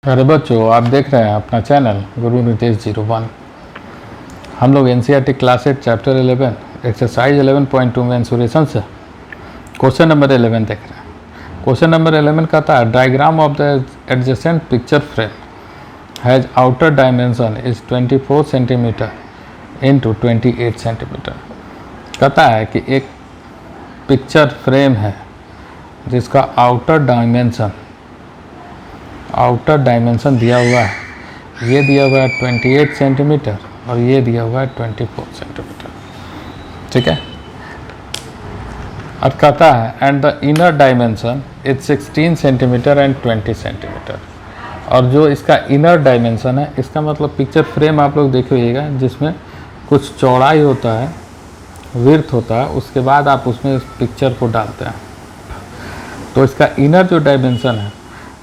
अरे बच्चों, आप देख रहे हैं अपना चैनल गुरु नितेश 01। हम लोग एनसीईआरटी क्लास 8 चैप्टर 11 एक्सरसाइज 11.2 में इंसुरेशन से क्वेश्चन नंबर 11 देख रहे हैं। क्वेश्चन नंबर 11 कहता है diagram of the adjacent picture frame has outer dimension is 24 centimetre into 28 centimetre. कहता है कि एक पिक्चर फ्रेम है जिसका आउटर डायमेंशन दिया हुआ है, ये दिया हुआ है 28 सेंटीमीटर और ये दिया हुआ है 24 सेंटीमीटर। ठीक है। और कहता है and the inner dimension is 16 centimetre and 20 centimetre. और जो इसका इनर डायमेंशन है, इसका मतलब पिक्चर फ्रेम आप लोग देखिएगा जिसमें कुछ चौड़ाई होता है, विड्थ होता है, उसके बाद आप उसमें इस पिक्चर को डालते हैं। तो इसका इनर जो डायमेंशन है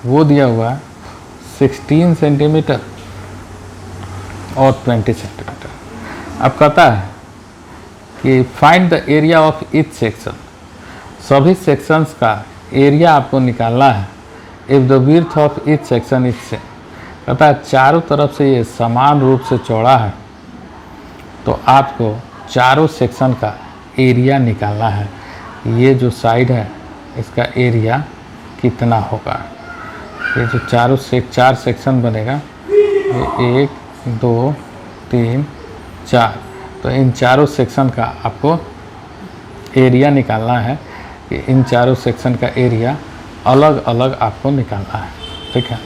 वो दिया हुआ है 16 सेंटीमीटर और 20 सेंटीमीटर। अब कहता है कि find the area of each section, सभी सेक्शंस का एरिया आपको निकालना है। If the width of each section is same, कहता है चारों तरफ से ये समान रूप से चौड़ा है तो आपको चारों सेक्शन का एरिया निकालना है। ये जो साइड है इसका एरिया कितना होगा। ये जो चार सेक्शन बनेगा, ये 1 2 3 4, तो इन चारों सेक्शन का आपको एरिया निकालना है कि इन चारों सेक्शन का एरिया अलग अलग आपको निकालना है। ठीक है।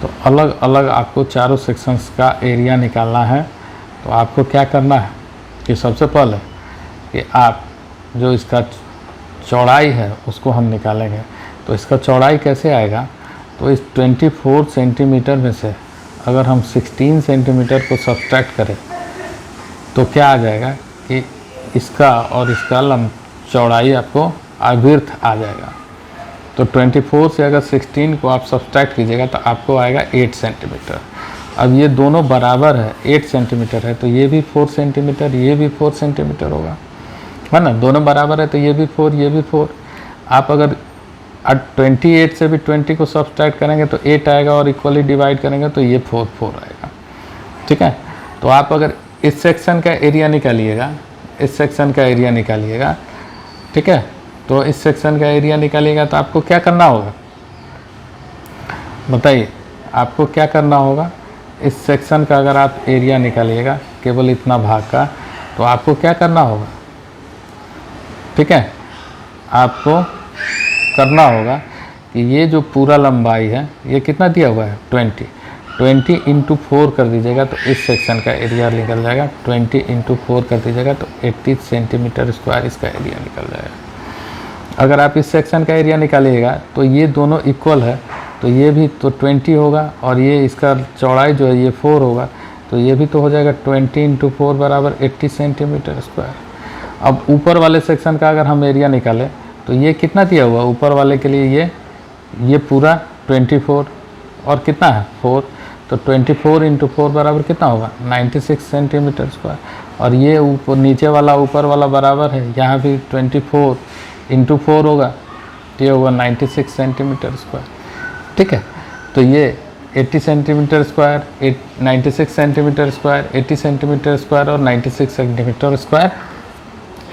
तो अलग अलग आपको चारों सेक्शंस का एरिया निकालना है। तो आपको क्या करना है कि सबसे पहले कि आप जो इसका चौड़ाई है उसको हम निकालेंगे। तो इसका चौड़ाई कैसे आएगा, तो इस 24 सेंटीमीटर में से अगर हम 16 सेंटीमीटर को सब्ट्रैक्ट करें तो क्या आ जाएगा कि इसका और इसका चौड़ाई आपको विड्थ आ जाएगा। तो 24 से अगर 16 को आप सब्ट्रैक्ट कीजिएगा तो आपको आएगा 8 सेंटीमीटर। अब ये दोनों बराबर है, 8 सेंटीमीटर है तो ये भी 4 सेंटीमीटर, ये भी 4 सेंटीमीटर होगा, है ना। दोनों बराबर है तो ये भी 4, ये भी 4। आप अगर 28 से भी 20 को सब्ट्रैक्ट करेंगे तो 8 आएगा और इक्वली डिवाइड करेंगे तो ये 4 4 आएगा। ठीक है। तो आप अगर इस सेक्शन का एरिया निकालिएगा, इस सेक्शन का एरिया निकालिएगा, ठीक है, तो इस सेक्शन का एरिया निकालिएगा तो आपको क्या करना होगा बताइए। आपको क्या करना होगा, इस सेक्शन का अगर आप एरिया निकालिएगा केवल इतना भाग का, तो आपको क्या करना होगा। ठीक है। आपको करना होगा कि ये जो पूरा लंबाई है ये कितना दिया हुआ है 20 इंटू 4 कर दीजिएगा तो इस सेक्शन का एरिया निकल जाएगा। 20 इंटू 4 कर दीजिएगा तो 80 सेंटीमीटर स्क्वायर इसका एरिया निकल जाएगा। अगर आप इस सेक्शन का एरिया निकालिएगा तो ये दोनों इक्वल है तो ये भी तो 20 होगा और ये इसका चौड़ाई जो है ये 4 होगा तो ये भी तो हो जाएगा 20 इंटू 4 बराबर 80 सेंटीमीटर स्क्वायर। अब ऊपर वाले सेक्शन का अगर हम एरिया निकालें तो ये कितना दिया हुआ है ऊपर वाले के लिए, ये पूरा 24 और कितना है 4, तो 24 इंटू 4 बराबर कितना होगा 96 सेंटीमीटर स्क्वायर। और ये ऊपर नीचे वाला ऊपर वाला बराबर है, यहाँ भी 24 इंटू 4 होगा तो ये होगा 96 सेंटीमीटर स्क्वायर। ठीक है। तो ये 80 centimetre square, 96 centimetre square, 80 centimetre square और 96 सेंटीमीटर स्क्वायर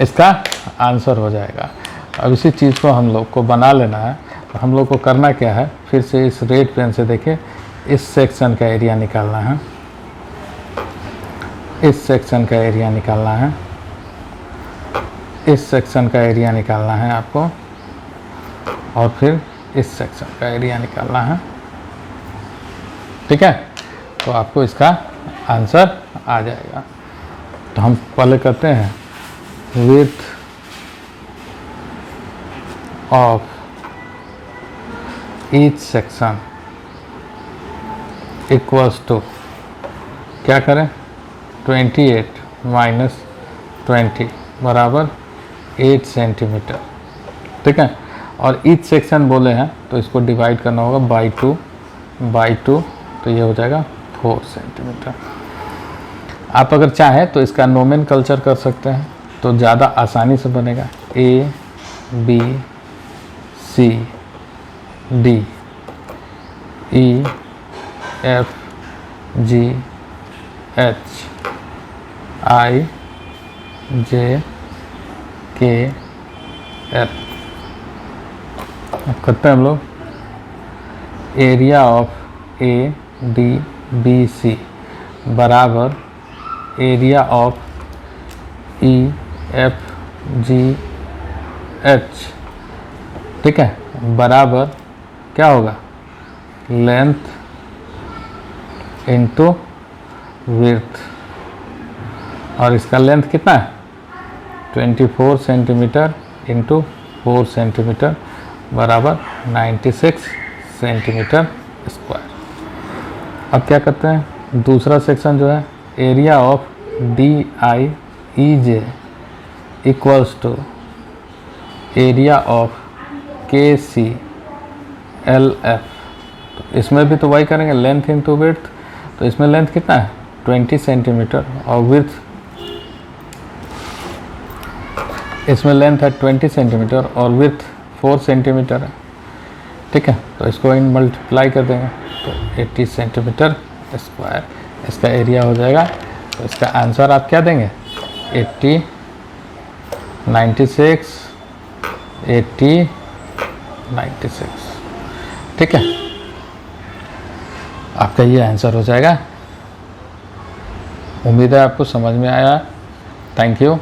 इसका आंसर हो जाएगा। अब इसी चीज़ को हम लोग को बना लेना है। तो हम लोग को करना क्या है, फिर से इस रेड पेन से देखिए, इस सेक्शन का एरिया निकालना है, इस सेक्शन का एरिया निकालना है, इस सेक्शन का एरिया निकालना है आपको, और फिर इस सेक्शन का एरिया निकालना है। ठीक है। तो आपको इसका आंसर आ जाएगा। तो हम पहले करते हैं width of each section equals to, क्या करें 28 माइनस 20 बराबर 8 सेंटीमीटर। ठीक है। और ईच सेक्शन बोले हैं तो इसको डिवाइड करना होगा बाई 2 तो ये हो जाएगा 4 सेंटीमीटर। आप अगर चाहें तो इसका नोमेनकल्चर कर सकते हैं तो ज़्यादा आसानी से बनेगा। A B C D E F G H I J K L. अब करते हैं हम लोग area of A D B C बराबर area of E F G H, ठीक है, बराबर क्या होगा, लेंथ इंटू विड्थ। और इसका लेंथ कितना है 24 सेंटीमीटर इंटू 4 सेंटीमीटर बराबर 96 सेंटीमीटर स्क्वायर। अब क्या करते हैं, दूसरा सेक्शन जो है area of D I E J equals to area of K C L F. तो इसमें भी तो वही करेंगे, लेंथ इंटू विड्थ। तो इसमें लेंथ कितना है 20 सेंटीमीटर और विड्थ, इसमें लेंथ है 20 सेंटीमीटर और विड्थ 4 सेंटीमीटर है, ठीक है। तो इसको इन मल्टीप्लाई कर देंगे तो 80 सेंटीमीटर स्क्वायर इसका एरिया हो जाएगा। तो इसका आंसर आप क्या देंगे 80, 96, 80, 96, ठीक है। आपका ये आंसर हो जाएगा। उम्मीद है आपको समझ में आया। Thank you.